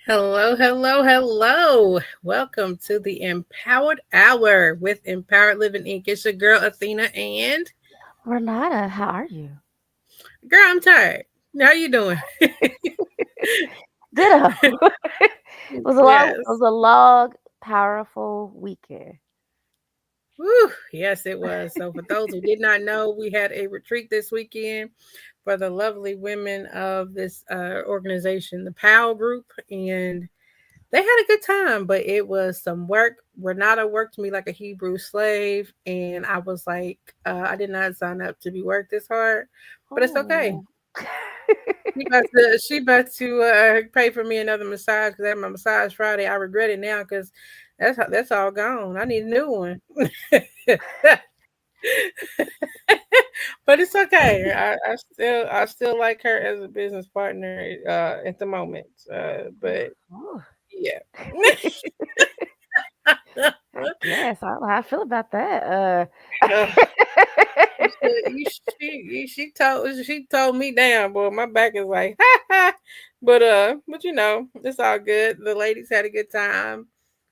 Hello, hello, hello. Welcome to the Empowered Hour with Empowered Living Inc. It's your girl Athena and Renata, how are you? girl, I'm tired. How you doing? Ditto. It Yes. was a long, powerful weekend. Woo, yes, it was. So for those who did not know, we had a retreat this weekend for the lovely women of this organization, the POW group, and they had a good time, but it was some work. Renata worked me like a Hebrew slave, and I was like, I did not sign up to be worked this hard, but it's okay. Oh. She about to pay for me another massage because I had my massage Friday. I regret it now because that's all gone. I need a new one. But it's okay. I still like her as a business partner at the moment. But Ooh. yeah. I guess. I don't know how I feel about that. Uh, she told me down, boy. My back is like, ha ha. But it's all good. The ladies had a good time.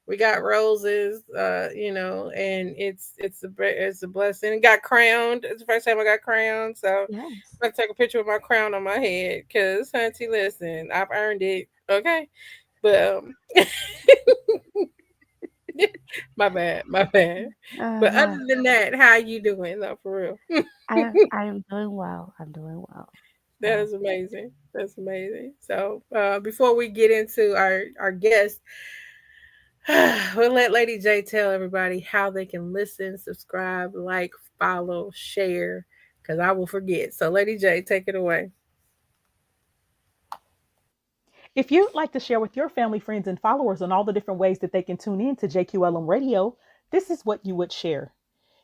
We got roses, and it's a blessing. Got crowned. It's the first time I got crowned, so Yes. I take a picture with my crown on my head. Cause, auntie, listen, I've earned it. Okay, but my bad, my bad. But Uh-huh. other than that, how you doing though, for real? I am doing well. I'm doing well. That So is amazing. That's amazing. So before we get into our guest, we'll let Lady J tell everybody how they can listen, subscribe, like, follow, share, because I will forget. So Lady J, take it away. If you'd like to share with your family, friends, and followers on all the different ways that they can tune in to JQLM Radio, this is what you would share.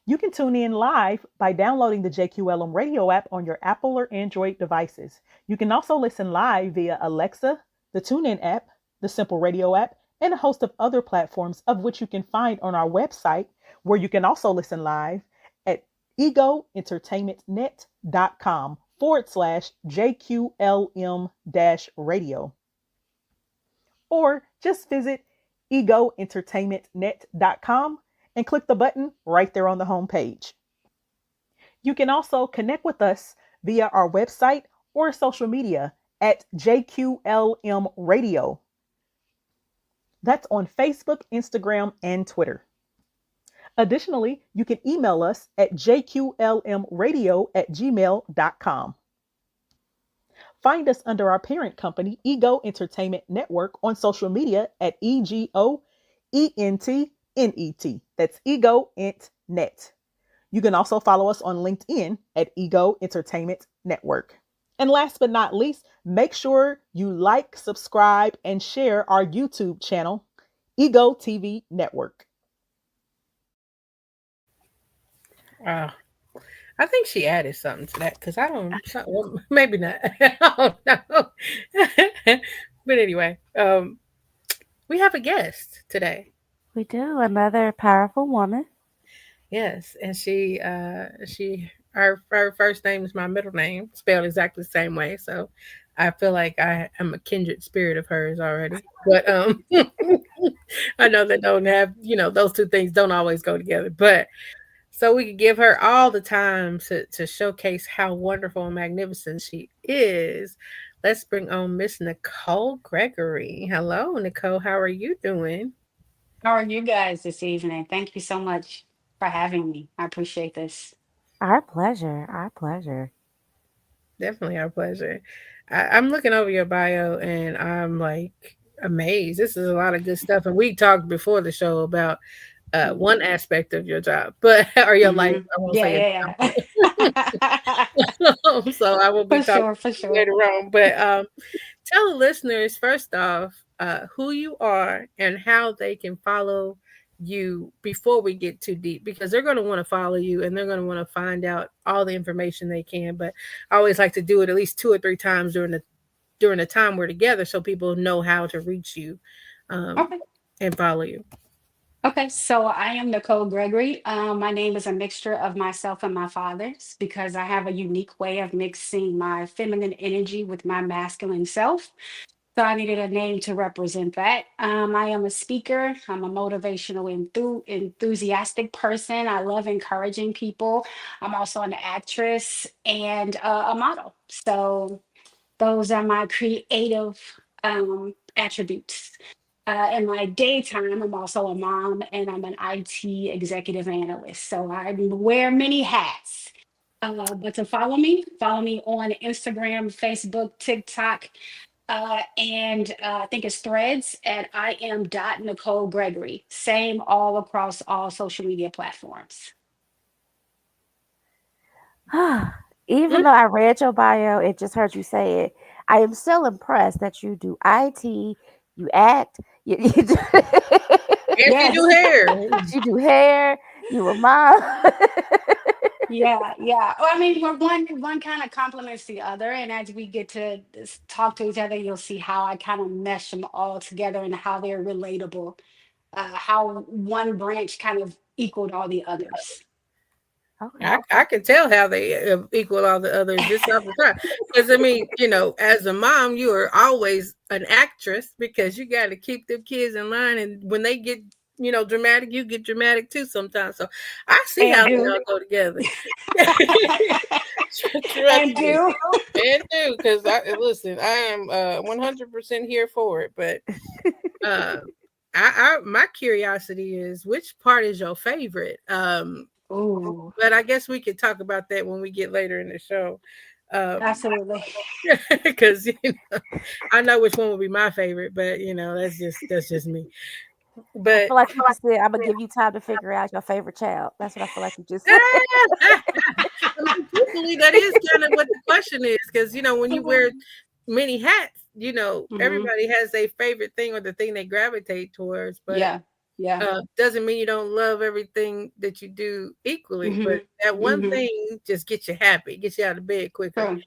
You can tune in live by downloading the JQLM Radio app on your Apple or Android devices. You can also listen live via Alexa, the TuneIn app, the Simple Radio app, and a host of other platforms of which you can find on our website, where you can also listen live at egoentertainmentnet.com/JQLM radio. Or just visit egoentertainmentnet.com and click the button right there on the home page. You can also connect with us via our website or social media at JQLM Radio. That's on Facebook, Instagram, and Twitter. Additionally, you can email us at jqlmradio@gmail.com. Find us under our parent company, Ego Entertainment Network, on social media at EGOENTNET. That's Ego Ent Net. You can also follow us on LinkedIn at Ego Entertainment Network. And last but not least, make sure you like, subscribe, and share our YouTube channel, Ego TV Network. Uh, I think she added something to that because I don't. Well, maybe not. I don't know. But anyway, we have a guest today. we do another powerful woman. Yes, and her first name is my middle name, spelled exactly the same way. So I feel like I am a kindred spirit of hers already. But I know that don't have those two things don't always go together. But so we could give her all the time to showcase how wonderful and magnificent she is. Let's bring on Miss Nicole Gregory. Hello, Nicole. How are you doing? How are you guys this evening? Thank you so much for having me. I appreciate this. Our pleasure. Our pleasure. Definitely our pleasure. I'm looking over your bio and I'm like amazed. This is a lot of good stuff. And we talked before the show about one aspect of your job, but or your life. Mm-hmm. I won't Yeah, say it. yeah, yeah. So I will be For talking sure, for sure. later on. But tell the listeners first off who you are and how they can follow you before we get too deep because they're going to want to follow you and they're going to want to find out all the information they can. But I always like to do it at least 2 or 3 times during the time we're together so people know how to reach you um, Okay. and follow you. Okay, so I am Nicole Gregory. My name is a mixture of myself and my father's because I have a unique way of mixing my feminine energy with my masculine self. So I needed a name to represent that. I am a speaker. I'm a motivational enthusiastic person. I love encouraging people. I'm also an actress and a model. So those are my creative attributes. In my daytime, I'm also a mom and I'm an IT executive analyst. So I wear many hats. But to follow me on Instagram, Facebook, TikTok, and I think it's Threads at I am dot Nicole Gregory. Same all across all social media platforms. Even Mm, though I read your bio and just heard you say it, I am still impressed that you do IT, you act, you do, and you Yes. do hair. you do hair, you a mom. Yeah, yeah. Well, I mean, we're one kind of complements the other, and as we get to talk to each other, you'll see how I kind of mesh them all together and how they're relatable. How one branch kind of equaled all the others. Okay. I can tell how they equal all the others just off the top. Because I mean, as a mom, you are always an actress because you got to keep them kids in line, and when they get dramatic, you get dramatic too sometimes. So I see And how they do. all go together. Trust And me, do. and do because I listen. I am 100% here for it, but uh, my curiosity is which part is your favorite? Ooh, But I guess we could talk about that when we get later in the show. absolutely. Because I know which one would be my favorite, but that's just me. I But feel like you just said, I'm gonna give you time to figure out your favorite child. That's what I feel like you just said. I mean, truthfully, that is kind of what the question is, because when you wear many hats, Hmm. everybody has their favorite thing or the thing they gravitate towards, but Yeah, yeah. doesn't mean you don't love everything that you do equally. But Hmm. that one Hmm. thing just gets you happy, gets you out of bed quicker True,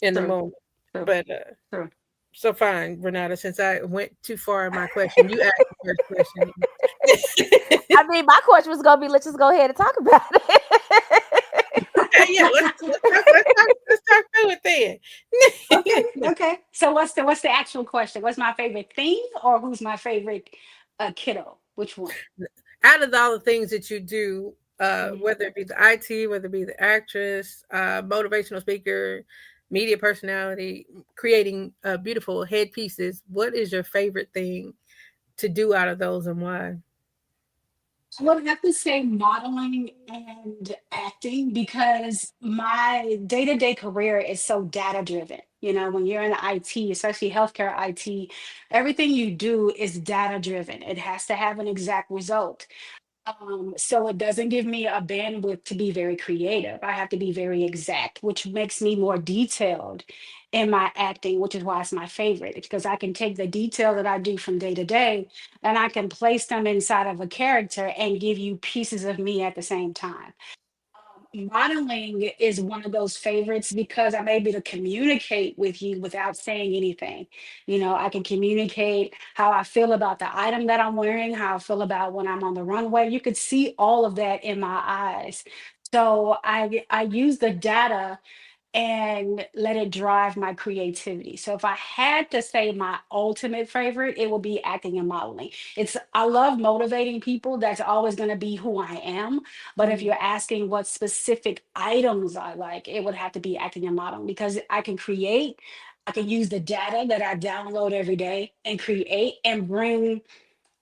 in the true, moment. true, But true. so fine, Renata. Since I went too far in my question, you asked the first question. I mean, my question was gonna be, let's just go ahead and talk about it. Okay, yeah, let's talk through it Okay, then. okay. So what's the actual question? What's my favorite thing or who's my favorite kiddo? Which one? Out of all the things that you do, Mhm. whether it be the IT, whether it be the actress, motivational speaker, media personality, creating beautiful headpieces, what is your favorite thing to do out of those and why? I would have to say modeling and acting because my day-to-day career is so data driven. You know, when you're in IT, especially healthcare IT, everything you do is data driven. It has to have an exact result. So it doesn't give me a bandwidth to be very creative. I have to be very exact, which makes me more detailed in my acting, which is why it's my favorite, because I can take the detail that I do from day to day and I can place them inside of a character and give you pieces of me at the same time. Modeling is one of those favorites because I'm able to communicate with you without saying anything. You know, I can communicate how I feel about the item that I'm wearing, how I feel about when I'm on the runway. You could see all of that in my eyes. So I use the data and let it drive my creativity. So if I had to say my ultimate favorite, it would be acting and modeling. I love motivating people. That's always going to be who I am. But if Mhm. you're asking what specific items I like, it would have to be acting and modeling because I can create, I can use the data that I download every day and create and bring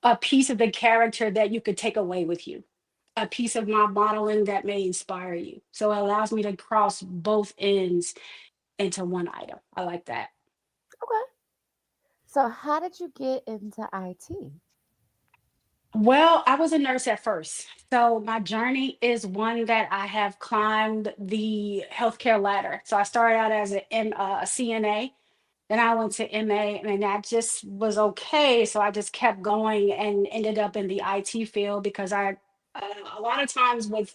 a piece of the character that you could take away with you, a piece of my modeling that may inspire you. So it allows me to cross both ends into one item. I like that. Okay. So how did you get into IT? Well, I was a nurse at first. So my journey is one that I have climbed the healthcare ladder. So I started out as a CNA, then I went to MA, and then that just was okay. So I just kept going and ended up in the IT field because a lot of times with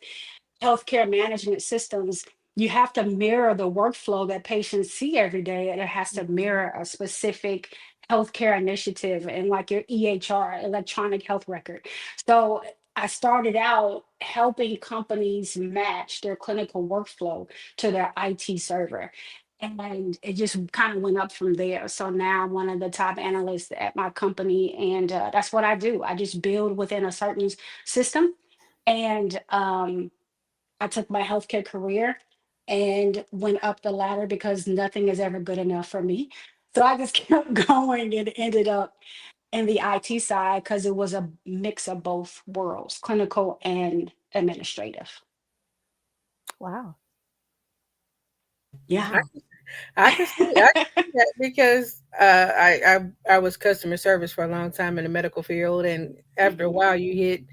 healthcare management systems, you have to mirror the workflow that patients see every day, and it has to Mhm. mirror a specific healthcare initiative and like your EHR, electronic health record. So I started out helping companies match their clinical workflow to their IT server. And it just kind of went up from there. So now I'm one of the top analysts at my company, and that's what I do. I just build within a certain system, and I took my healthcare career and went up the ladder because nothing is ever good enough for me. So I just kept going and ended up in the IT side because it was a mix of both worlds, clinical and administrative. Wow. Yeah. I Wow. I can see that because I was customer service for a long time in the medical field, and after a while, you hit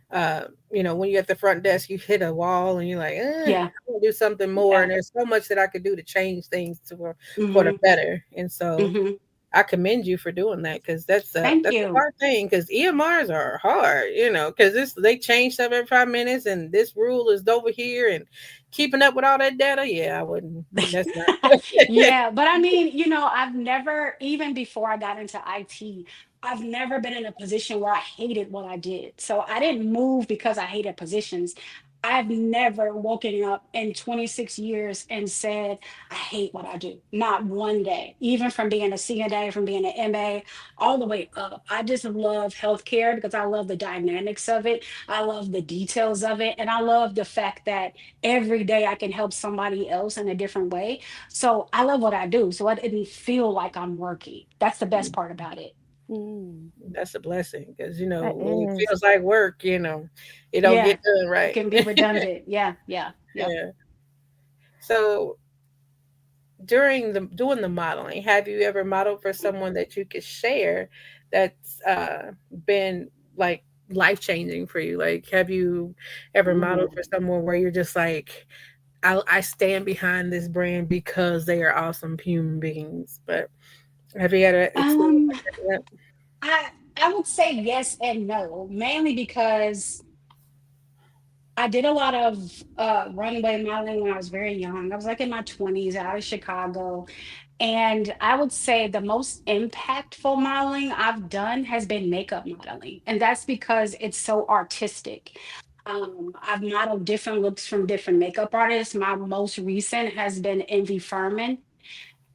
when you're at the front desk, you hit a wall, and you're like, Yeah. I want to do something more, Yeah. and there's so much that I could do to change things for the Hmm. better, and so Hmm. I commend you for doing that because Thank that's a you. hard thing because EMRs are hard, because this they change stuff every 5 minutes and this rule is over here and keeping up with all that data. Yeah, I wouldn't. That's not. Yeah, but I mean, I've never, even before I got into IT, I've never been in a position where I hated what I did. So I didn't move because I hated positions. I've never woken up in 26 years and said, I hate what I do. Not one day, even from being a CNA, from being an MA, all the way up. I just love healthcare because I love the dynamics of it. I love the details of it. And I love the fact that every day I can help somebody else in a different way. So I love what I do. So I didn't feel like I'm working. That's the best part about it. Mm, That's a blessing because that when it is. feels like work, it don't Yeah, get done it right. can be redundant. Yeah, yeah, yep. Yeah. So during the doing the modeling, have you ever modeled for someone that you could share that's been like life changing for you? Like, have you ever modeled Ooh. for someone where you're just like, I stand behind this brand because they are awesome human beings? But have you had an experience Um, like that? I I would say yes and no, mainly because I did a lot of runway modeling when I was very young. I was like in my 20s out of Chicago. And I would say the most impactful modeling I've done has been makeup modeling. And that's because it's so artistic. I've modeled different looks from different makeup artists. My most recent has been Envy Furman.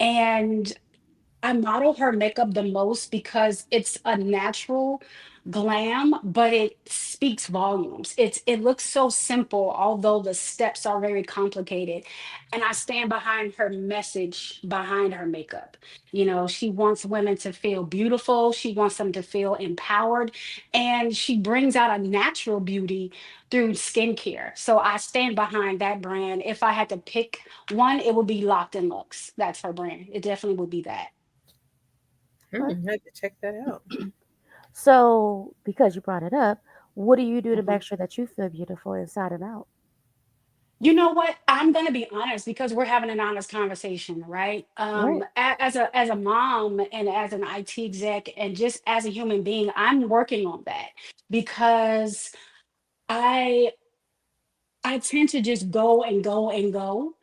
And I model her makeup the most because it's a natural glam, but it speaks volumes. It looks so simple, although the steps are very complicated. And I stand behind her message behind her makeup. She wants women to feel beautiful, she wants them to feel empowered, and she brings out a natural beauty through skincare. So I stand behind that brand. If I had to pick one, it would be Locked in Looks. That's her brand. It definitely would be that. Okay. I have to check that out. So, because you brought it up, what do you do to Mhm. make sure that you feel beautiful inside and out? You know what? I'm gonna be honest because we're having an honest conversation, right? Right. As a mom and as an IT exec and just as a human being, I'm working on that because I I tend to just go and go and go,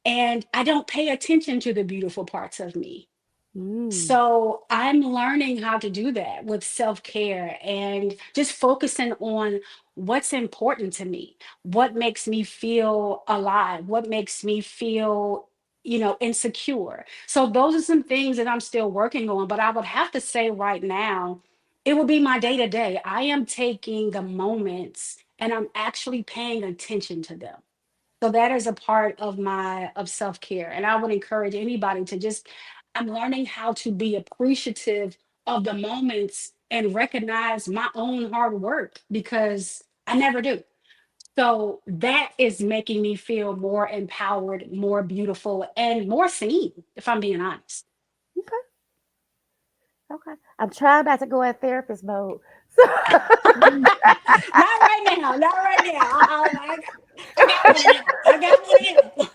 and I don't pay attention to the beautiful parts of me. Mm. So I'm learning how to do that with self-care and just focusing on what's important to me, what makes me feel alive, what makes me feel, insecure. So those are some things that I'm still working on, but I would have to say right now, it will be my day to day. I am taking the moments and I'm actually paying attention to them. So that is a part of my of self-care. And I would encourage anybody to just I'm learning how to be appreciative of the moments and recognize my own hard work because I never do. So that is making me feel more empowered, more beautiful, and more seen, if I'm being honest. Okay, okay. I'm trying not to go in therapist mode. So Not right now. Not right now. I got one of them. I got one of them.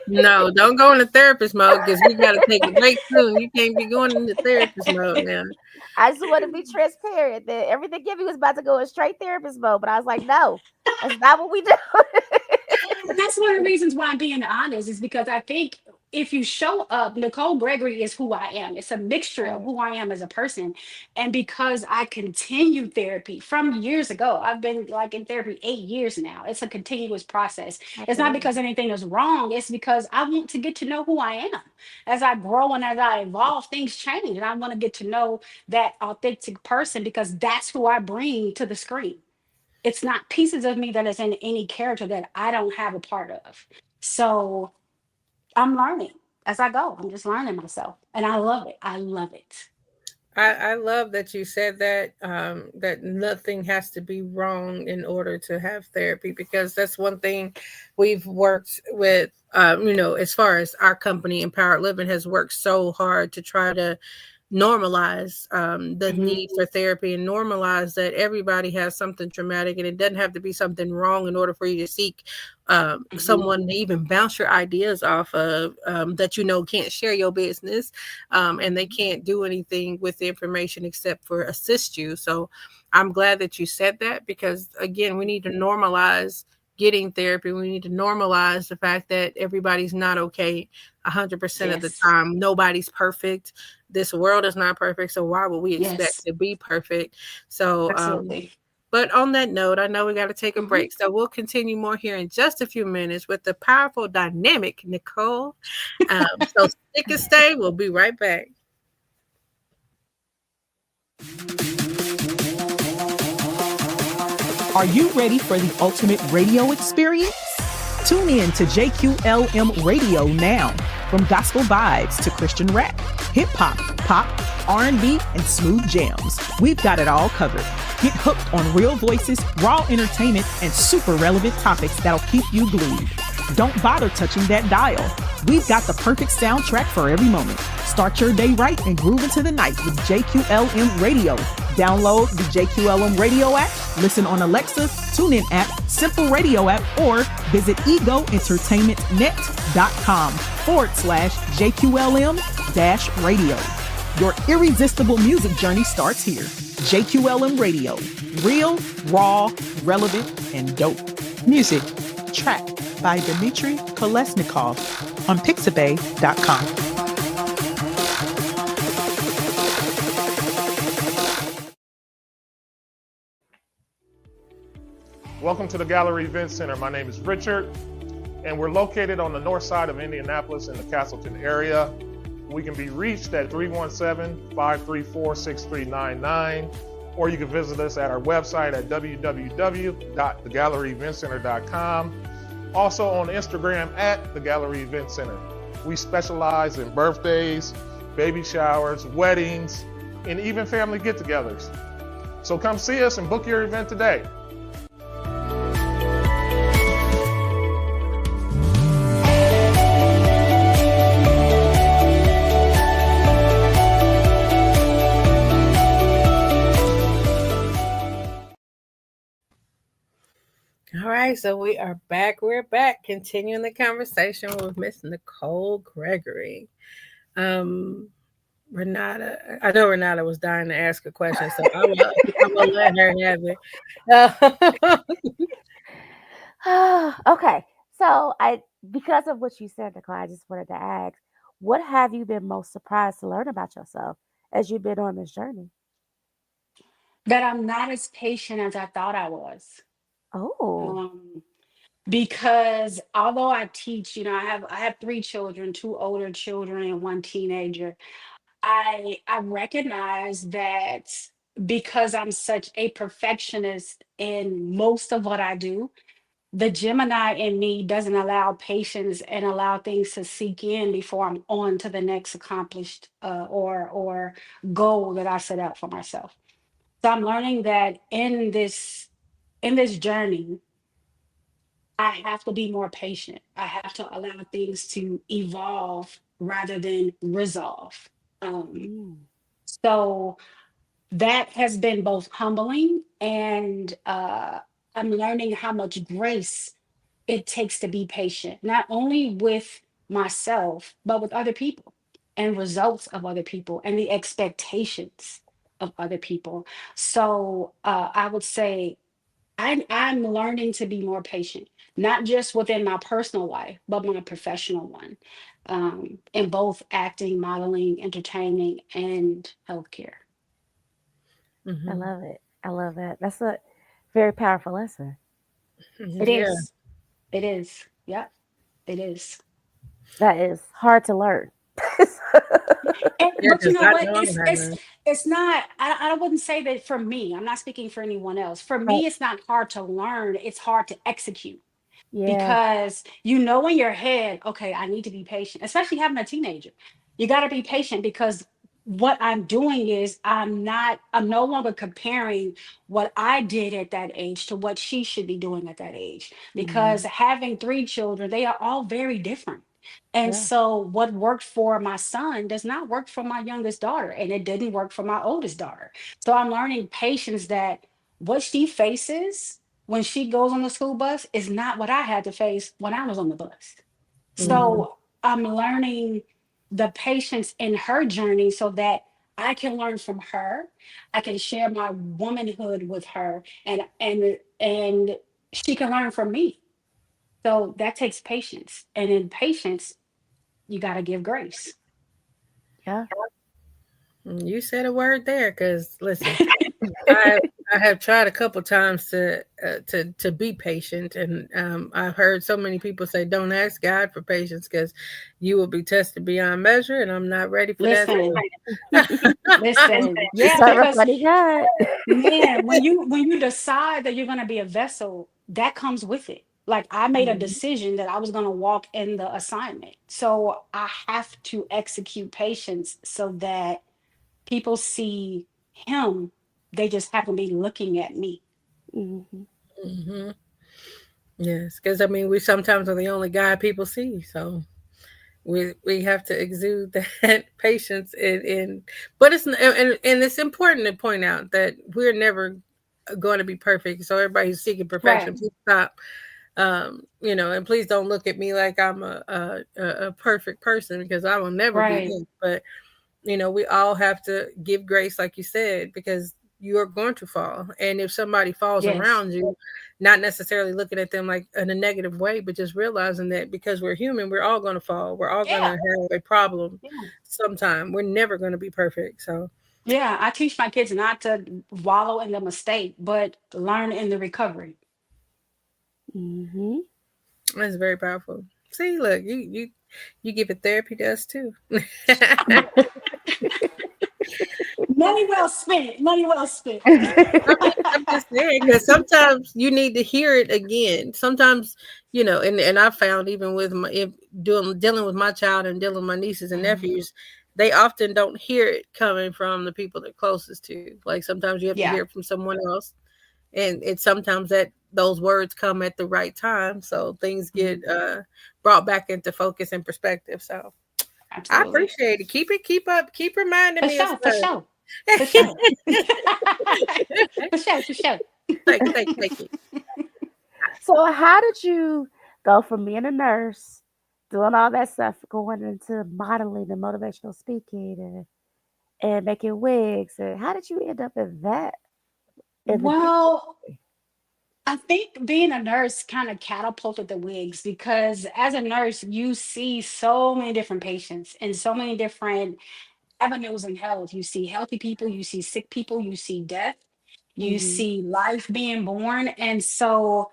No, don't go into therapist mode because we got to take a break soon. You can't be going into therapist mode now. I just want to be transparent that everything Gibby was about to go in straight therapist mode, but I was like, no, that's not what we do. And that's one of the reasons why I'm being honest is because I think if you show up, Nicole Gregory is who I am. It's a mixture of Right. who I am as a person. And because I continue therapy from years ago, I've been like in therapy 8 years now. It's a continuous process. It's not Absolutely. because anything is wrong, it's because I want to get to know who I am. As I grow and as I evolve, things change. And I want to get to know that authentic person because that's who I bring to the screen. It's not pieces of me that is in any character that I don't have a part of. So I'm learning as I go. I'm just learning myself. And I love it. I love it. I love that you said that that nothing has to be wrong in order to have therapy because that's one thing we've worked with. As far as our company, Empowered Living, has worked so hard to try to normalize the need Mhm. for therapy and normalize that everybody has something traumatic and it doesn't have to be something wrong in order for you to seek Mhm. someone to even bounce your ideas off of that can't share your business and they can't do anything with the information except for assist you. So I'm glad that you said that because again, we need to normalize getting therapy. We need to normalize the fact that everybody's not okay 100% of the Yes. time. Nobody's perfect. This world is not perfect, so why would we expect Yes. to be perfect? So, Absolutely. but on that note, I know we got to take a Mhm. break, so we'll continue more here in just a few minutes with the powerful, dynamic Nicole. So stick and stay. We'll be right back. Are you ready for the ultimate radio experience? Tune in to JQLM Radio now. From gospel vibes to Christian rap, hip hop, pop, R&B, and smooth jams, we've got it all covered. Get hooked on real voices, raw entertainment, and super relevant topics that'll keep you glued. Don't bother touching that dial. We've got the perfect soundtrack for every moment. Start your day right and groove into the night with JQLM Radio. Download the JQLM Radio app, listen on Alexa, TuneIn app, Simple Radio app, or visit egoentertainmentnet.com/JQLM-radio. Your irresistible music journey starts here. JQLM Radio. Real, raw, relevant, and dope. Music. Track by Dmitry Kolesnikov on Pixabay.com. Welcome to the Gallery Event Center. My name is Richard, and we're located on the north side of Indianapolis in the Castleton area. We can be reached at 317-534-6399, or you can visit us at our website at www.thegalleryeventcenter.com. Also on Instagram at the Gallery Event Center. We specialize in birthdays, baby showers, weddings, and even family get-togethers. So come see us and book your event today. All right, so we are back. We're back, continuing the conversation with Miss Nicole Gregory. Renata, I know Renata was dying to ask a question, so I'm gonna let her have it. Okay. So because of what you said, Nicole, I just wanted to ask, what have you been most surprised to learn about yourself as you've been on this journey? That I'm not as patient as I thought I was. Oh, Um, because although I teach, I have three children, two older children and one teenager. I recognize that because I'm such a perfectionist in most of what I do, the Gemini in me doesn't allow patience and allow things to sink in before I'm on to the next accomplished or goal that I set out for myself. So I'm learning that in this in this journey, I have to be more patient. I have to allow things to evolve rather than resolve. Um, Mm. so that has been both humbling and I'm learning how much grace it takes to be patient, not only with myself, but with other people and results of other people and the expectations of other people. So I would say I'm learning to be more patient, not just within my personal life, but my professional one, in both acting, modeling, entertaining, and healthcare. I Mhm. love it. I love that. That's a very powerful lesson. It Yeah. is. It is. Yep. It is. That is hard to learn. And, Yeah, but you 'cause know I what? know I'm having. It's not. I wouldn't say that for me. I'm not speaking for anyone else. For Right. me, it's not hard to learn. It's hard to execute Yeah. because you know in your head, okay, I need to be patient. Especially having a teenager, you got to be patient because what I'm doing is I'm not. I'm no longer comparing what I did at that age to what she should be doing at that age because Mhm. having three children, they are all very different. And Yeah. so, what worked for my son does not work for my youngest daughter, and it didn't work for my oldest daughter. So, I'm learning patience that what she faces when she goes on the school bus is not what I had to face when I was on the bus. Mhm. Mhm. So, I'm learning the patience in her journey so that I can learn from her. I can share my womanhood with her, and she can learn from me. So that takes patience, and in patience you got to give grace. Yeah. You said a word there, cause listen, I I have tried a couple times to be patient, and I've heard so many people say, "Don't ask God for patience, cause you will be tested beyond measure," and I'm not ready for that. Listen, And listen. You Yeah, serve a because funny God. man, when you decide that you're going to be a vessel, that comes with it. Like I made a Mhm. decision that I was going to walk in the assignment. So I have to execute patience so that people see him. They just happen to be looking at me. Mhm. hmm yes, because I mean, we sometimes are the only God people see, so we have to exude that patience but and it's important to point out that we're never going to be perfect. So everybody who's seeking Right. perfection, please stop. And please don't look at me like I'm a perfect person because I will never be Right. it. But we all have to give grace, like you said, because you are going to fall. And if somebody falls Yes. around you, not necessarily looking at them like in a negative way, but just realizing that because we're human, we're all going to fall. We're all going to Yeah. have a problem Yeah. sometime. We're never going to be perfect. So Yeah. I teach my kids not to wallow in the mistake, but learn in the recovery. Mhm. that's very powerful. See, look, you give it therapy to us too. Money well spent. Money well spent. I mean, I'm just saying because sometimes you need to hear it again. Sometimes, and I found even with my if dealing with my child and dealing with my nieces and nephews, they often don't hear it coming from the people they're closest to. Like sometimes you have to Yeah. hear it from someone else, and it's sometimes that those words come at the right time, so things get Mhm. brought back into focus and perspective. So I Absolutely. appreciate it. Keep up. Keep reminding For me of sure. For stuff. sure. For sure. For sure. For sure. Thank you. So how did you go from being a nurse, doing all that stuff, going into modeling and motivational speaking and making wigs? And how did you end up in that in the beauty Well, industry? I think being a nurse kind of catapulted the wigs because as a nurse, you see so many different patients and so many different avenues in health. You see healthy people, you see sick people, you see death, you Mhm. see life being born. And so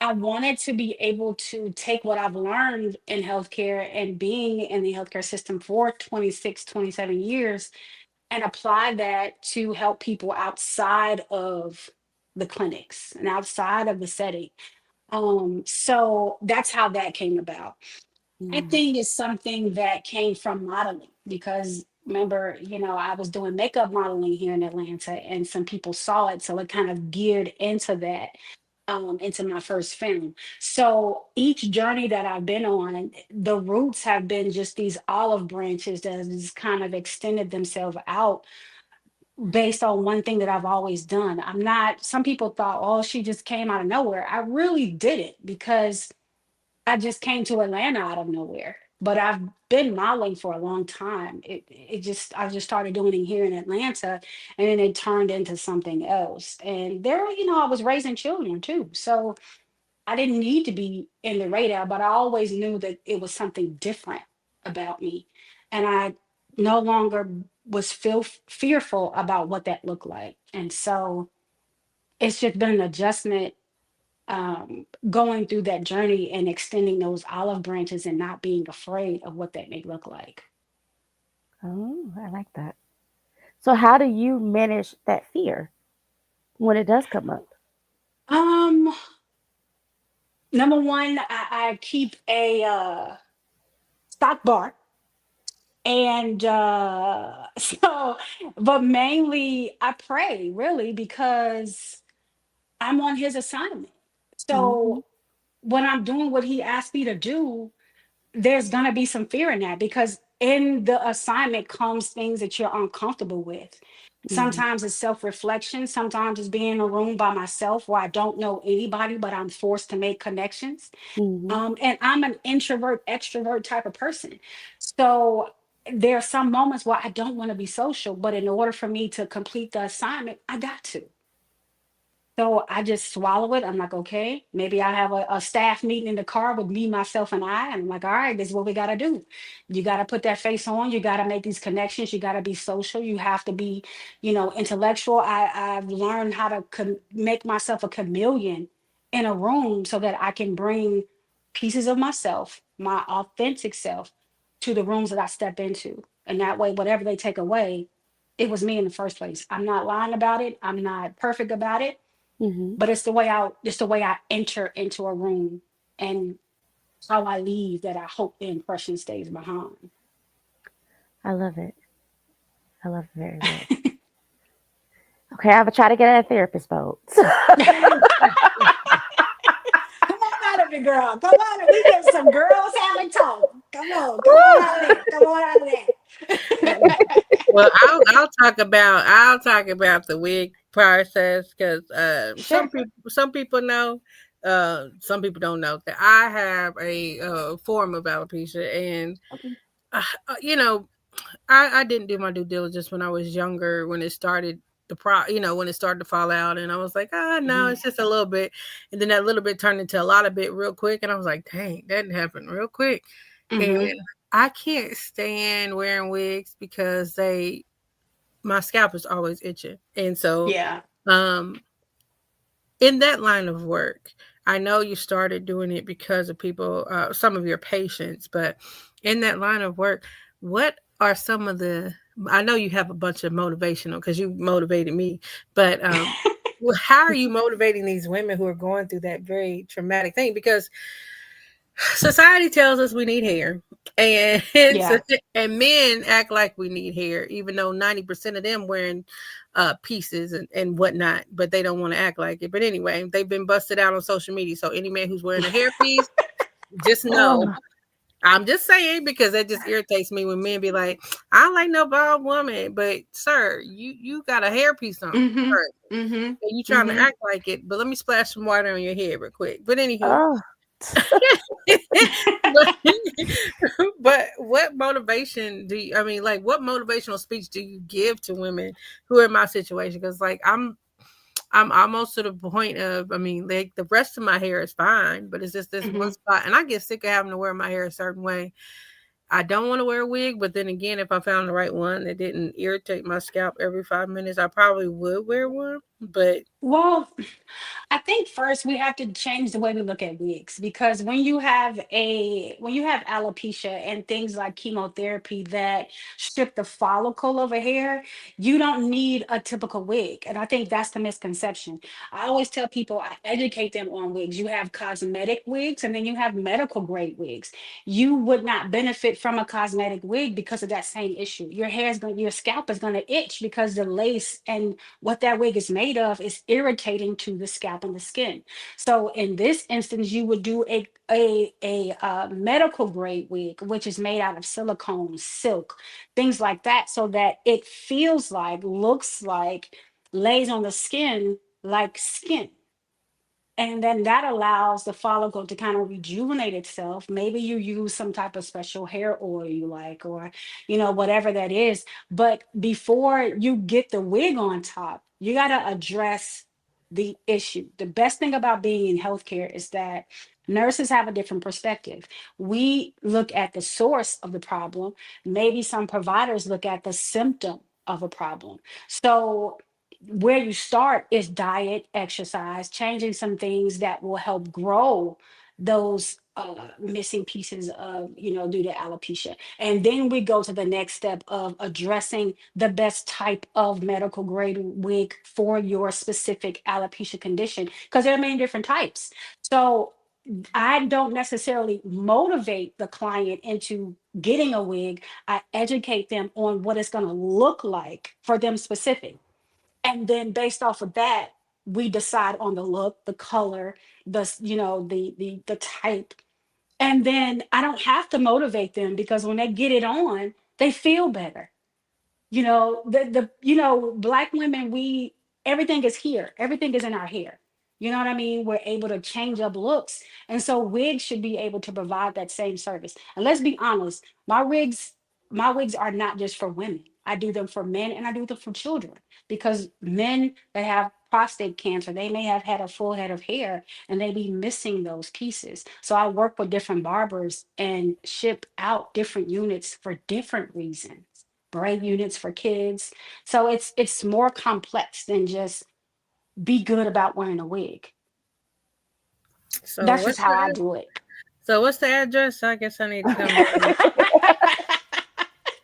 I wanted to be able to take what I've learned in healthcare and being in the healthcare system for 26, 27 years and apply that to help people outside of the clinics and outside of the setting. So that's how that came about. Mm. Acting is something that came from modeling because remember, I was doing makeup modeling here in Atlanta, and some people saw it, so it kind of geared into that, into my first film. So each journey that I've been on, the roots have been just these olive branches that have just kind of extended themselves out based on one thing that I've always done. I'm not, some people thought, oh, she just came out of nowhere. I really didn't, because I just came to Atlanta out of nowhere. But I've been modeling for a long time. I just started doing it here in Atlanta, and then it turned into something else. And there, I was raising children too. So I didn't need to be in the radar, but I always knew that it was something different about me. And I no longer was fearful about what that looked like. And so it's just been an adjustment, going through that journey and extending those olive branches and not being afraid of what that may look like. Oh, I like that. So how do you manage that fear when it does come up? Um, Number one, I keep a stock bar. And so, but mainly I pray really, because I'm on his assignment. Mhm. So when I'm doing what he asked me to do, there's gonna be some fear in that, because in the assignment comes things that you're uncomfortable with. Mhm. Sometimes it's self-reflection, sometimes it's being in a room by myself where I don't know anybody, but I'm forced to make connections. Mhm. And I'm an introvert, extrovert type of person. So there are some moments where I don't want to be social, but in order for me to complete the assignment, I got to. So I just swallow it. I'm like, okay, maybe I have a staff meeting in the car with me, myself, and I. And I'm like, all right, this is what we got to do. You got to put that face on. You got to make these connections. You got to be social. You have to be, intellectual. I've learned how to make myself a chameleon in a room so that I can bring pieces of myself, my authentic self, to the rooms that I step into. And that way, whatever they take away, it was me in the first place. I'm not lying about it. I'm not perfect about it, Mhm. but it's the way I enter into a room, and how I leave, that I hope the impression stays behind. I love it. I love it very much. Okay, I'm gonna try to get out of therapist mode. Come on out of it, girl. Come on. We get some girls having talk. Come on. Come on out of there. Come on out of there. Well, I'll talk about the wig process because Sure. some people know, some people don't know that I have a form of alopecia, and Okay. you know, I didn't do my due diligence when I was younger when it started when it started to fall out, and I was like, no, Mhm. it's just a little bit, and then that little bit turned into a lot of bit real quick, and I was like, dang, that didn't happen real quick, and Mhm. I can't stand wearing wigs because my scalp is always itching, and so Yeah. um in that line of work, I know you started doing it because of people, some of your patients, but in that line of work, what are some of the, I know you have a bunch of motivational because you motivated me, but how are you motivating these women who are going through that very traumatic thing? Because society tells us we need hair, and Yeah. and men act like we need hair, even though 90% of them wearing pieces and whatnot, but they don't want to act like it. But anyway, they've been busted out on social media. So any man who's wearing a hair piece, just know. Oh. I'm just saying because that just irritates me when men be like, I don't like no bald woman, but sir, you got a hair piece on. Mhm. First. Mhm. And you trying to Mhm. act like it, but let me splash some water on your head real quick. But anywho, Oh. but, but what motivation do you, I mean, like, what motivational speech do you give to women who are in my situation? Because, like, I'm almost to the point of, I mean, like, the rest of my hair is fine, but it's just this one Mhm. spot, and I get sick of having to wear my hair a certain way. I don't want to wear a wig, but then again, if I found the right one that didn't irritate my scalp every 5 minutes, I probably would wear one. But Well, I think first we have to change the way we look at wigs, because when you have alopecia and things like chemotherapy that strip the follicle of a hair, you don't need a typical wig. And I think that's the misconception. I always tell people, I educate them on wigs. You have cosmetic wigs and then you have medical grade wigs. You would not benefit from a cosmetic wig because of that same issue. Your scalp is going to itch because the lace and what that wig is made of is irritating to the scalp and the skin. So in this instance, you would do a medical grade wig, which is made out of silicone, silk, things like that, so that it feels like, looks like, lays on the skin like skin. And then that allows the follicle to kind of rejuvenate itself. Maybe you use some type of special hair oil you like, or, whatever that is. But before you get the wig on top, you got to address the issue. The best thing about being in healthcare is that nurses have a different perspective. We look at the source of the problem. Maybe some providers look at the symptom of a problem. So where you start is diet, exercise, changing some things that will help grow those missing pieces of, due to alopecia. And then we go to the next step of addressing the best type of medical grade wig for your specific alopecia condition, because there are many different types. So I don't necessarily motivate the client into getting a wig. I educate them on what it's going to look like for them specific. And then based off of that, we decide on the look, the color, the type. And then I don't have to motivate them, because when they get it on, they feel better. Black women, we everything is here, everything is in our hair. You know what I mean? We're able to change up looks, and so wigs should be able to provide that same service. And let's be honest, my wigs are not just for women. I do them for men and I do them for children, because men that have prostate cancer, they may have had a full head of hair and they be missing those pieces. So I work with different barbers and ship out different units for different reasons, braid units for kids. So it's more complex than just be good about wearing a wig. so That's just what's how I the do it. what's the address? I guess I need to come down.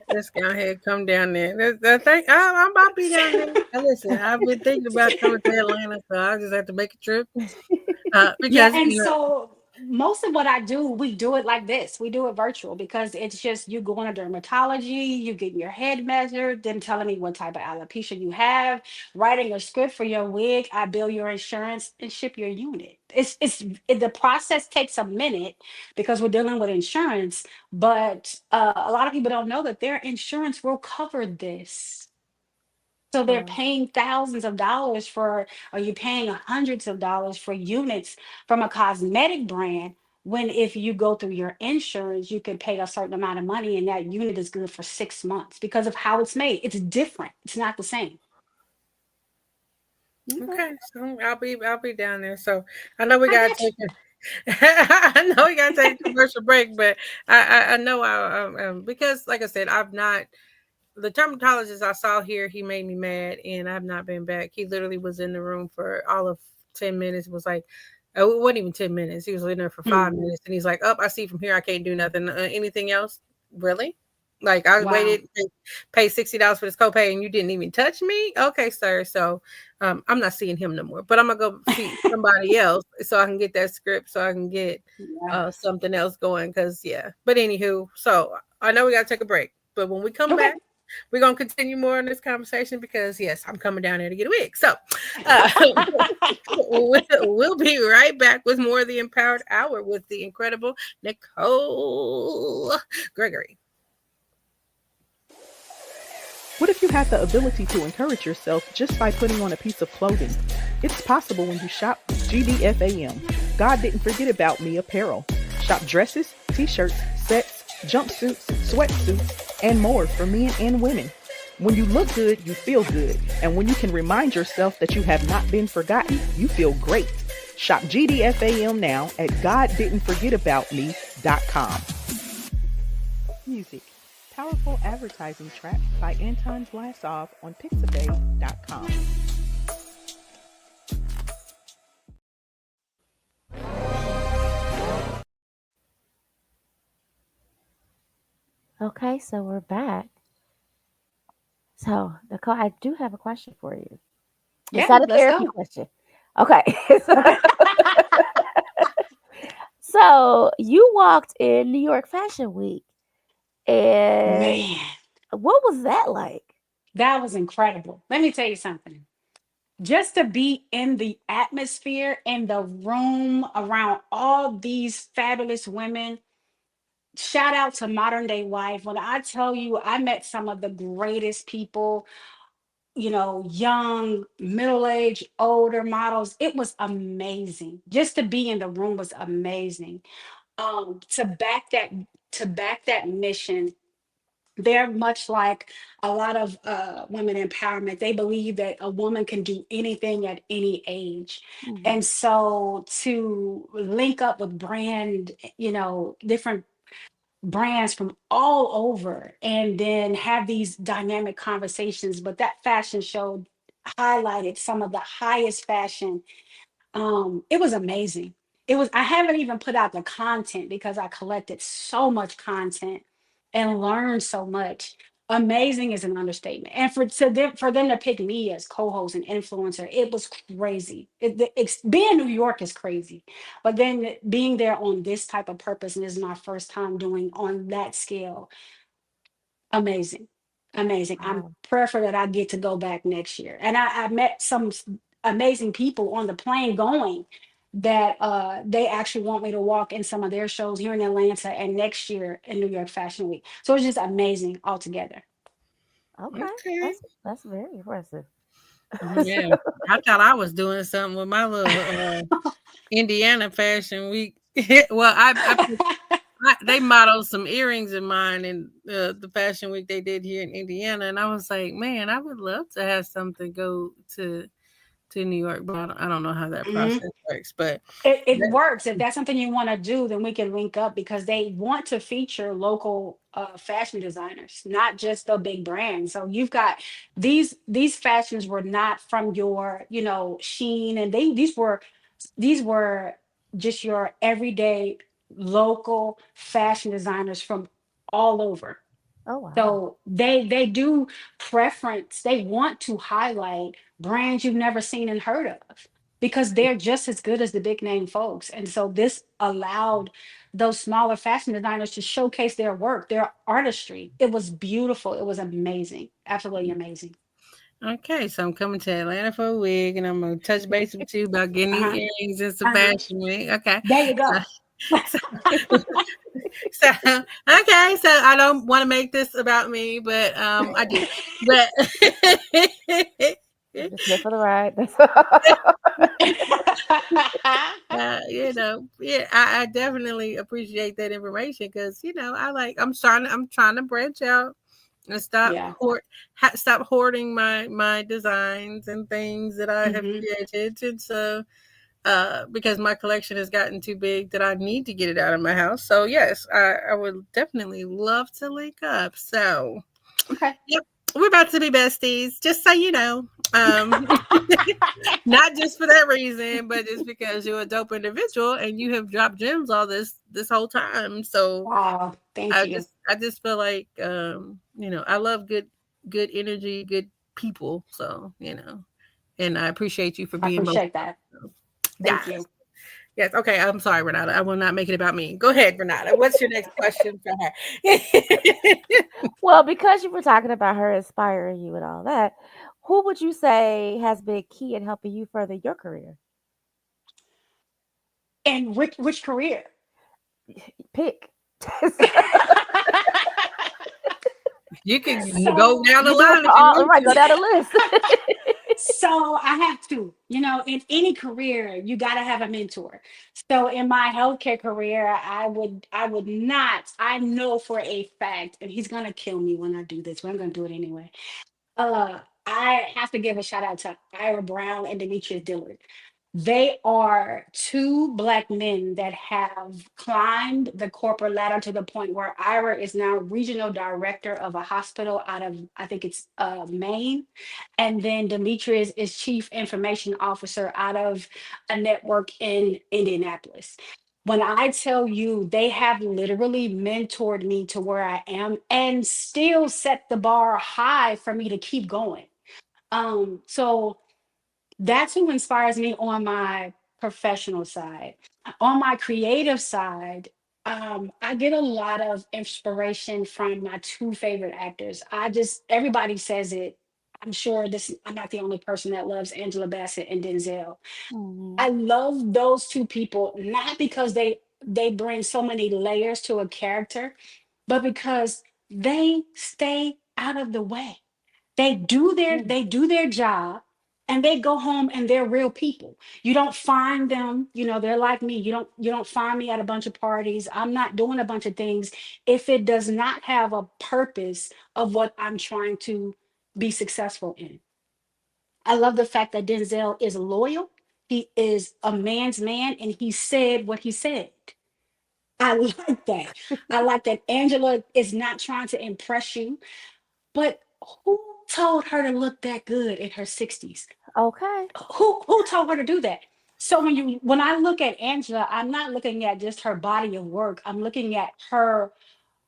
Let's go ahead, come down there. The thing, I'm about to be down there. Now, listen, I've been thinking about coming to Atlanta, so I just have to make a trip. Yeah, Because and so most of what I do, we do it like this. We do it virtual, because it's just you going to dermatology, you getting your head measured, them telling me what type of alopecia you have, writing a script for your wig, I bill your insurance and ship your unit. The process takes a minute because we're dealing with insurance, but a lot of people don't know that their insurance will cover this. So they're Wow. paying thousands of dollars for, or you're paying hundreds of dollars for units from a cosmetic brand. When if you go through your insurance, you can pay a certain amount of money and that unit is good for 6 months because of how it's made. It's different. It's not the same. Okay, so I'll be down there. So I know we I gotta got you. take I know we gotta take a commercial break, but I know because like I said, I've not the dermatologist I saw here, he made me mad, and I've not been back. He literally was in the room for all of 10 minutes. Was like, oh, it wasn't even 10 minutes. He was in there for 5 minutes, and he's like, "Oh, I see from here, I can't do nothing. Anything else? Really? Like I Wow. waited, pay $60 for this copay, and you didn't even touch me? Okay, sir. So I'm not seeing him no more. But I'm gonna go see somebody else so I can get that script, so I can get Yeah. something else going. Because yeah. But anywho, so I know we gotta take a break. But when we come Okay. back, we're gonna continue more on this conversation because yes, I'm coming down there to get a wig. So uh, we'll be right back with more of the Empowered Hour with the incredible Nicole Gregory. What if you had the ability to encourage yourself just by putting on a piece of clothing? It's possible when you shop GDFAM. God Didn't Forget About Me apparel. Shop dresses, t-shirts, sets, jumpsuits, sweatsuits, and more for men and women. When you look good, you feel good. And when you can remind yourself that you have not been forgotten, you feel great. Shop GDFAM now at GodDidn'tForgetAboutMe.com. Music. Powerful advertising track by Anton Vlasov on Pixabay.com. Okay, so we're back. So, Nicole, I do have a question for you. It's Yeah, not a let's therapy go. question. Okay. So you walked in New York Fashion Week, and Man, what was that like? that was incredible. Let me tell you something. Just to be in the atmosphere, in the room around all these fabulous women. Shout out to Modern Day Wife. When I tell you, I met some of the greatest people, young, middle aged, older models. It was amazing. Just to be in the room was amazing. To back that mission, they're much like a lot of women empowerment. They believe that a woman can do anything at any age. Mhm. And so to link up with different brands from all over and then have these dynamic conversations. But that fashion show highlighted some of the highest fashion. It was amazing. I haven't even put out the content because I collected so much content and learned so much. Amazing is an understatement. And for them to pick me as co-host and influencer, it was crazy. Being in New York is crazy, but then being there on this type of purpose, and this is my first time doing on that scale. Amazing. Amazing. I'm Wow. prayerful that I get to go back next year. And I met some amazing people on the plane going that they actually want me to walk in some of their shows here in Atlanta and next year in New York Fashion Week. So it's just amazing altogether. Okay, Okay. that's very impressive. Yeah. I thought I was doing something with my little Indiana Fashion Week. Well, they modeled some earrings in mine in the Fashion Week they did here in Indiana, and I was like, man, I would love to have something go to New York, but I don't know how that Mhm. process works. But It that, works. If that's something you want to do, then we can link up because they want to feature local fashion designers, not just the big brands. So you've got these fashions were not from your, Sheen, and these were just your everyday local fashion designers from all over. Oh wow. So they do preference, they want to highlight brands you've never seen and heard of because they're just as good as the big name folks. And so this allowed those smaller fashion designers to showcase their work, their artistry. It was beautiful. It was amazing. Absolutely amazing. okay, so I'm coming to Atlanta for a week, and I'm gonna touch base with you about getting these Uh-huh. earrings and some Uh-huh. Fashion Week. Okay, There you so go. so, so okay, so I don't want to make this about me, but I do, but. I'm just here for the ride. That's all. Yeah, I definitely appreciate that information because I'm trying to branch out and Yeah. stop hoarding my designs and things that I have Hmm. created, and so because my collection has gotten too big that I need to get it out of my house. So yes, I would definitely love to link up. So Okay. yep, we're about to be besties, just so you know. Um, Not just for that reason, but just because you're a dope individual and you have dropped gems all this whole time. So Wow. Thank you. I just feel like I love good energy, good people. So, and I appreciate you for I being both. appreciate that. Thank Yes. you. Yes. Okay. I'm sorry, Renata. I will not make it about me. Go ahead, Renata. What's your next question for her? Well, because you were talking about her inspiring you and all that, who would you say has been key in helping you further your career? And which career? Pick. You can go So down the You do it line for if you all. want Right, go to. down the list. so I have to, in any career, you got to have a mentor. So in my healthcare career, I would not, I know for a fact, and he's gonna kill me when I do this, but I'm gonna do it anyway. I have to give a shout out to Ira Brown and Demetrius Dillard. They are two Black men that have climbed the corporate ladder to the point where Ira is now regional director of a hospital out of, I think it's Maine. And then Demetrius is chief information officer out of a network in Indianapolis. When I tell you they have literally mentored me to where I am and still set the bar high for me to keep going. So that's who inspires me on my professional side. On my creative side, I get a lot of inspiration from my two favorite actors. Everybody says it. I'm sure I'm not the only person that loves Angela Bassett and Denzel. I Mhm. love those two people, not because they bring so many layers to a character, but because they stay out of the way. Yeah. They do their job and they go home and they're real people. You don't find them, they're like me. You don't find me at a bunch of parties. I'm not doing a bunch of things if it does not have a purpose of what I'm trying to be successful in. I love the fact that Denzel is loyal. He is a man's man and he said what he said. I like that. I like that Angela is not trying to impress you. But who told her to look that good in her 60s? Okay. Who told her to do that? So when I look at Angela, I'm not looking at just her body of work. I'm looking at her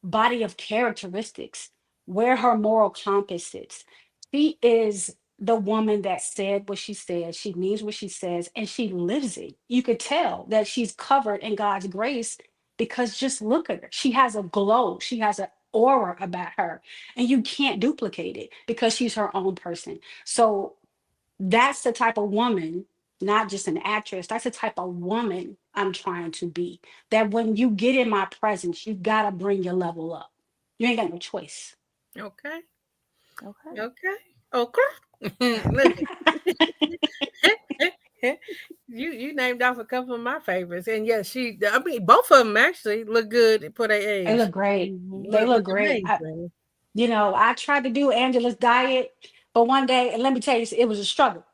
body of characteristics, where her moral compass sits. She is the woman that said what she said. She means what she says, and she lives it. You could tell that she's covered in God's grace because just look at her. She has a glow. She has an aura about her, and you can't duplicate it because she's her own person. So that's the type of woman, not just an actress, that's the type of woman I'm trying to be. That when you get in my presence, you gotta bring your level up. You ain't got no choice. Okay. Okay. Okay. Okay. Listen. You named off a couple of my favorites, and yes, I mean, both of them actually look good for their They age. look great. Mhm. They look Look great. amazing. I tried to do Angela's diet, but one day, and let me tell you, it was a struggle.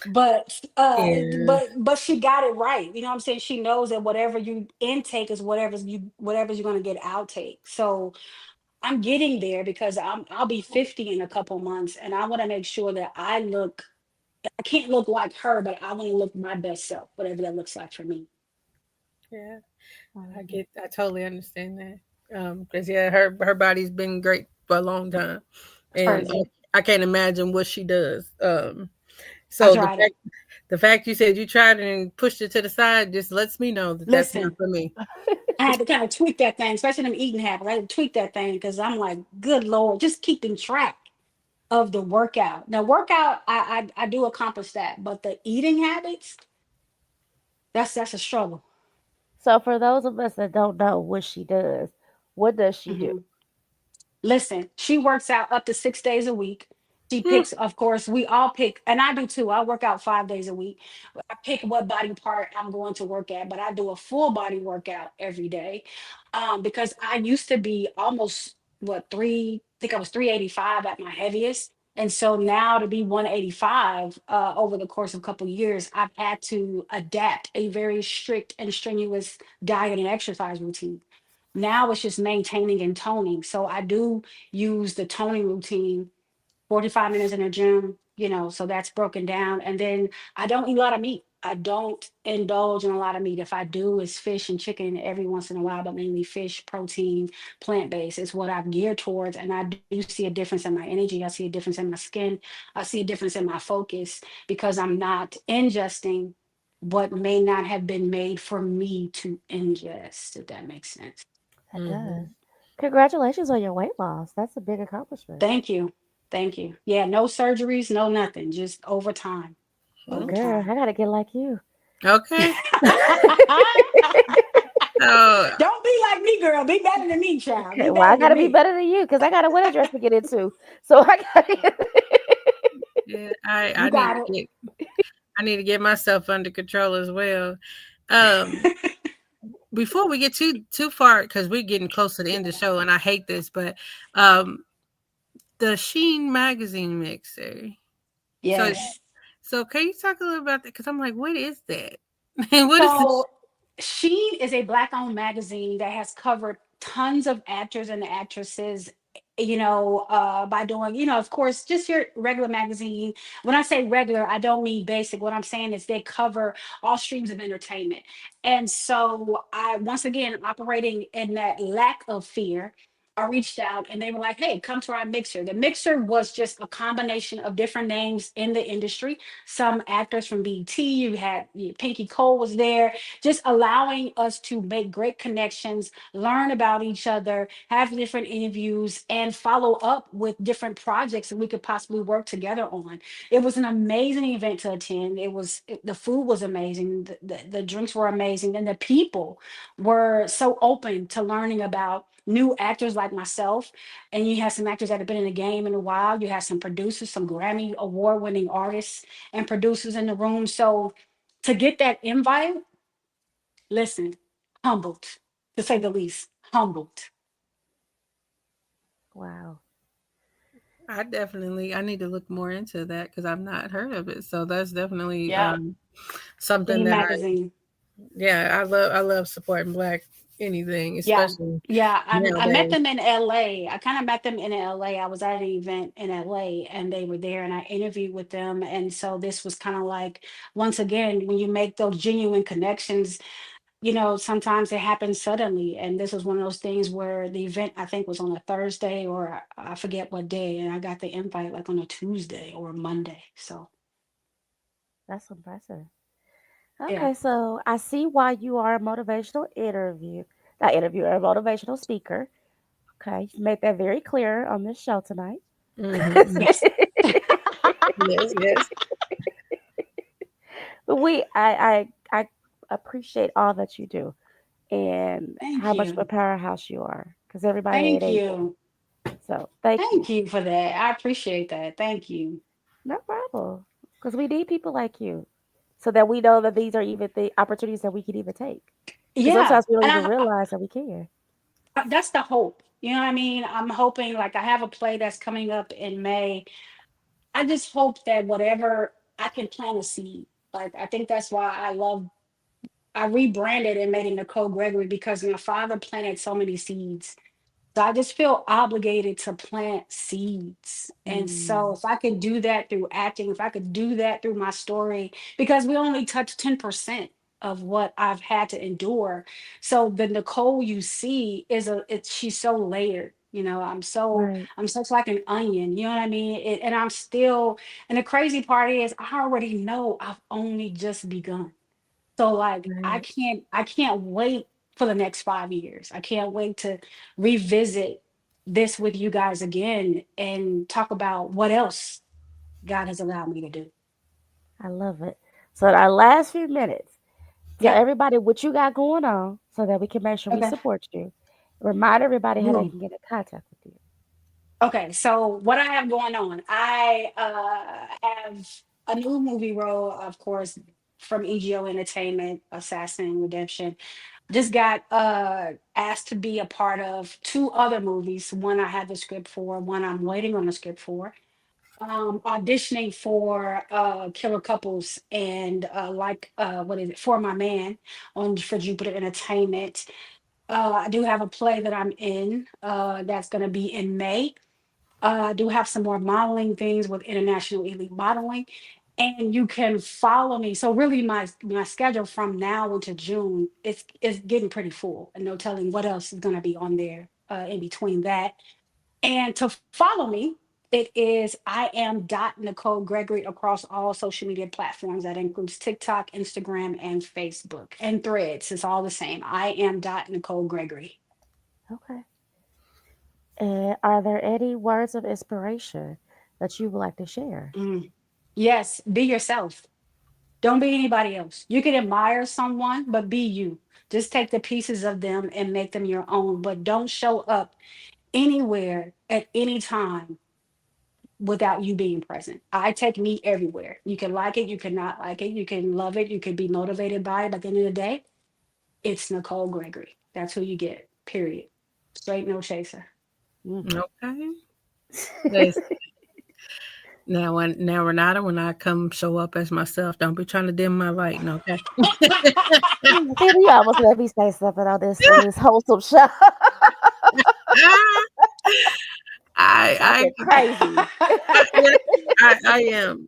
But Yeah. but she got it right. You know what I'm saying? She knows that whatever you intake is whatever's you're gonna get outtake. So I'm getting there because I'll be 50 in a couple months and I want to make sure that I can't look like her, but I want to look my best self, whatever that looks like for me. Yeah. Mhm. I totally understand that. Because yeah, her body's been great for a long time, It's and crazy. I can't imagine what she does. I So tried it. the fact you said you tried it and pushed it to the side just lets me know that that's not Listen, for me. I had to kind of tweak that thing, especially them eating habits. I had to tweak that thing because I'm like, good Lord, just keeping track of the workout. Now, workout, I do accomplish that, but the eating habits, that's a struggle. So for those of us that don't know what she does, what does she do? Mhm. Listen, she works out up to 6 days a week. She Hmm. picks, of course, we all pick, and I do too. I work out 5 days a week. I pick what body part I'm going to work at, but I do a full body workout every day. Because I used to be almost I think I was 385 at my heaviest. And so now to be 185 over the course of a couple years, I've had to adapt a very strict and strenuous diet and exercise routine. Now it's just maintaining and toning. So I do use the toning routine, 45 minutes in the gym, so that's broken down. And then I don't eat a lot of meat. I don't indulge in a lot of meat. If I do, it's fish and chicken every once in a while, but mainly fish, protein, plant-based is what I've geared towards. And I do see a difference in my energy. I see a difference in my skin. I see a difference in my focus because I'm not ingesting what may not have been made for me to ingest, if that makes sense. That does. Hmm. Congratulations on your weight loss. That's a big accomplishment. Thank you. Thank you. Yeah, no surgeries, no nothing, just over time. Oh, Over girl, time. I gotta get like you. Okay. So Don't be like me, girl. Be better than me, child. Okay, Be well, I better than gotta be me. better than you because I got a wedding dress to get into. So I gotta. yeah, You got it. I need to get myself under control as well. Um, Before we get too far, because we're getting close to the end of the show, and I hate this, but um, the Sheen magazine mixer. So Yes. can you talk a little about that? Because I'm like, what is that? What is this? So Sheen is a black owned magazine that has covered tons of actors and actresses by doing, of course, just your regular magazine. When I say regular, I don't mean basic. What I'm saying is they cover all streams of entertainment. And so I, once again, operating in that lack of fear, I reached out and they were like, hey, come to our mixer. The mixer was just a combination of different names in the industry. Some actors from BT, Pinky Cole was there, just allowing us to make great connections, learn about each other, have different interviews, and follow up with different projects that we could possibly work together on. It was an amazing event to attend. The food was amazing, the drinks were amazing, and the people were so open to learning about new actors like myself. And you have some actors that have been in the game in a while. You have some producers, some Grammy award winning artists and producers in the room. So to get that invite, listen, humbled, to say the least, humbled. Wow. I need to look more into that because I've not heard of it. So that's definitely Yeah. something E that magazine. I love supporting Black anything, Yeah. especially Yeah. I met nowadays. them in LA. I kind of met them in LA. I was at an event in LA and they were there and I interviewed with them. And so this was kind of like, once again, when you make those genuine connections, sometimes it happens suddenly. And this was one of those things where the event, I think, was on a Thursday or I forget what day. And I got the invite like on a Tuesday or a Monday. So, That's impressive. yeah. Okay, so I see why you are a not interviewer, a motivational speaker. Okay, you made that very clear on this show tonight. Hmm. Yes. Yes, yes. But I appreciate all that you do and Thank how much of a you. powerhouse you are because everybody ain't Thank able. you. So thank Thank you. you for that. I appreciate that. Thank you. No problem. Because we need people like you so that we know that these are even the opportunities that we can even take. Because Yeah. sometimes we don't And even realize that we can. that's the hope. You know what I mean? I'm hoping, like, I have a play that's coming up in May. I just hope that whatever I can plant a seed. Like, I think that's why I rebranded and made it Nicole Gregory because my father planted so many seeds. So I just feel obligated to plant seeds. And so Mm, if I could do that through acting, if I could do that through my story, because we only touch 10% of what I've had to endure. So the Nicole you see she's so layered. right. I'm such like an onion, you know what I mean? And I'm still, and the crazy part is I already know I've only just begun. So like Right. I can't wait for the next 5 years. I can't wait to revisit this with you guys again and talk about what else God has allowed me to do. I love it. So, in our last few minutes, tell Yep. everybody what you got going on so that we can make sure we Okay. support you. Remind everybody how they Ooh. can get in contact with you. Okay. So what I have going on, I have a new movie role, of course, from EGO Entertainment, Assassin Redemption. Just got asked to be a part of two other movies. One I had the script for, one I'm waiting on the script for. Auditioning for Killer Couples and what is it, For My Man on for Jupiter Entertainment. I do have a play that I'm in that's going to be in May. I do have some more modeling things with International Elite Modeling. And you can follow me. So really my schedule from now into June is getting pretty full and no telling what else is gonna be on there in between that. And to follow me, it is I am dot Nicole Gregory across all social media platforms. That includes TikTok, Instagram, and Facebook. And threads. It's all the same. I am dot Nicole Gregory. Okay. And are there any words of inspiration that you would like to share? Mm. Yes, be yourself. Don't be anybody else. You can admire someone, but be you. Just take the pieces of them and make them your own, but don't show up anywhere at any time without you being present. I take me everywhere. You can like it, you can not like it, you can love it, you can be motivated by it. But at the end of the day, it's Nicole Gregory. That's who you get, period. Straight no chaser. Mhm. Okay. Yes. Now, Renata, when I come show up as myself, don't be trying to dim my lighting, okay? See, you almost let me say something on this wholesome show. I, Talking crazy.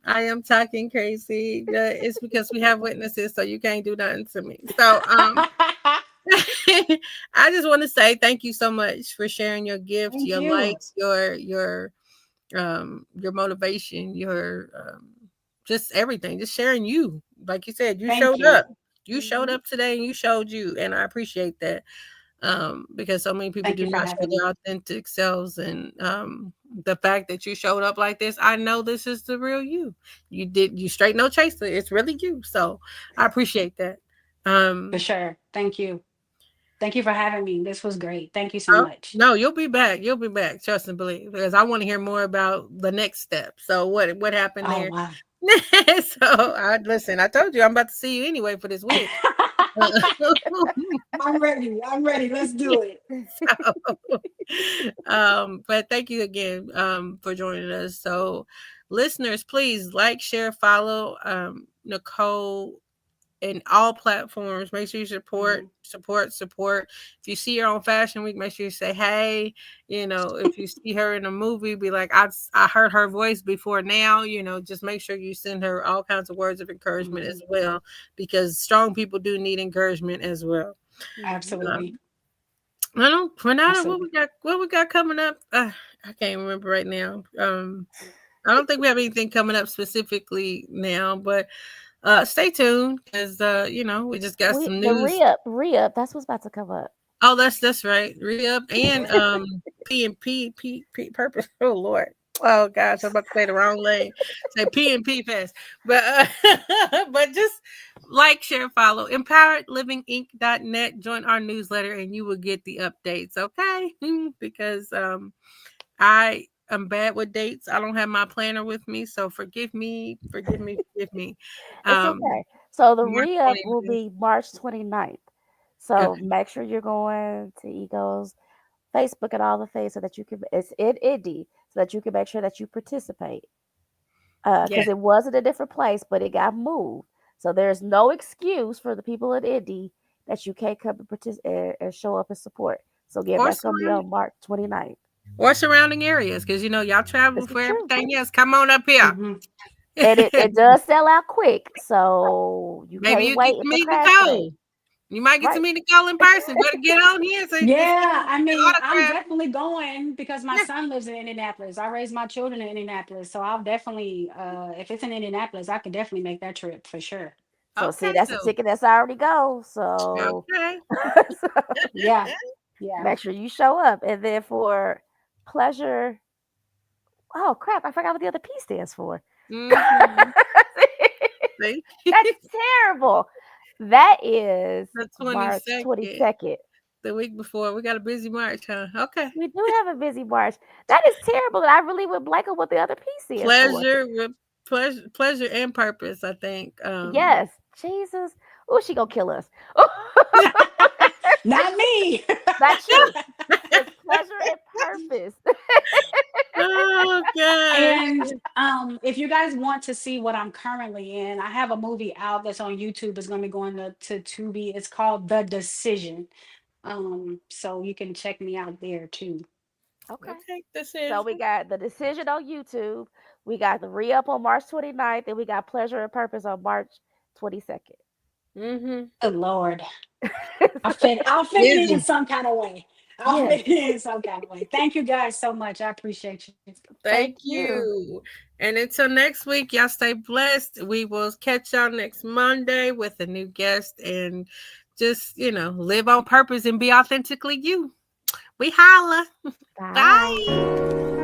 I am talking crazy. It's because we have witnesses, so you can't do nothing to me. So I just want to say thank you so much for sharing your gifts, Thank your you. lights, your motivation, your just everything, just sharing you. Like you said, you Thank showed you. up. You showed Mhm. up today and you showed you, and I appreciate that. Because so many people Thank do you for not show having their me. authentic selves, and the fact that you showed up like this, I know this is the real you. You straight no chaser. It's really you. So I appreciate that. For Um, sure. Thank you. Thank you for having me. This was great. Thank you so oh, much. no, you'll be back. You'll be back. Trust and believe, because I want to hear more about the next step. So what happened Oh, there? wow. So I listen. I told you I'm about to see you anyway for this wig. I'm ready. I'm ready. Let's do it. But thank you again for joining us. So listeners, please like, share, follow Nicole in all platforms. Make sure you support. Mhm. If you see her on Fashion Week, make sure you say hey. If you see her in a movie, be like, I heard her voice before now. Just make sure you send her all kinds of words of encouragement as Mhm. well, because strong people do need encouragement as well. Absolutely. I don't, Renata, Absolutely. what we got coming up? I can't remember right now. I don't think we have anything coming up specifically now, but stay tuned, because we just got some The news. re-up, that's what's about to come up. Oh, that's right. Re-up and P and P purpose. Oh Lord. Oh gosh, I'm about to say the wrong lane. Say P and P fest. But but just like, share, follow empoweredlivinginc.net. Join our newsletter and you will get the updates, okay? Because I am bad with dates. I don't have my planner with me, so forgive me. It's Um okay. So the March re-up will 29th. be March 29th. So Okay. make sure you're going to Ego's Facebook and all the things so that you can, it's in Indy, so that you can make sure that you participate. Yeah. Because it was in a different place, but it got moved. So there's no excuse for the people in Indy that you can't come and participate and show up and support. So again, Or that's going to be surrounding on March 29th. surrounding areas, because y'all travel It's the for truth. everything else. Come on up here. Mhm. And it does sell out quick. So you Maybe can't you get wait to for meet crash day. Nicole. You might get to Right. meet Nicole in person. Better get on here so you can Yeah, see I the mean, I'm autograph. definitely going because my son lives in Indianapolis. I raised my children in Indianapolis, so I'll definitely, if it's in Indianapolis, I could definitely make that trip for sure. So see, Okay, that's a so ticket that's already go. So, okay. so Yeah, yeah. make sure you show up. And then for pleasure, oh crap, I forgot what the other P stands for. Mm-hmm. See? That's terrible. That is The March 22nd, 22nd. the week before. We got a busy March, huh? Okay. We do have a busy March. That is terrible. I really would blank on what the other P stands for. Pleasure with pleasure and purpose, I think. Yes. Jesus. Oh, she gonna kill us. Not me. Not you. It's pleasure and purpose. Oh gosh. And if you guys want to see what I'm currently in, I have a movie out that's on YouTube. It's going to be going to Tubi. It's called The Decision. So you can check me out there too. Okay. Okay, So we decision. got the decision on YouTube. We got the re-up on March 29th, and we got pleasure and purpose on March 22nd. Mm-hmm. Good Lord. I'll fit it in Busy. some kind of way. I'll Yes. fit it in some kind of way. Thank you guys so much. I appreciate you. Thank Thank you. you. And until next week, y'all stay blessed. We will catch y'all next Monday with a new guest, and just, live on purpose and be authentically you. We holla. Bye. Bye.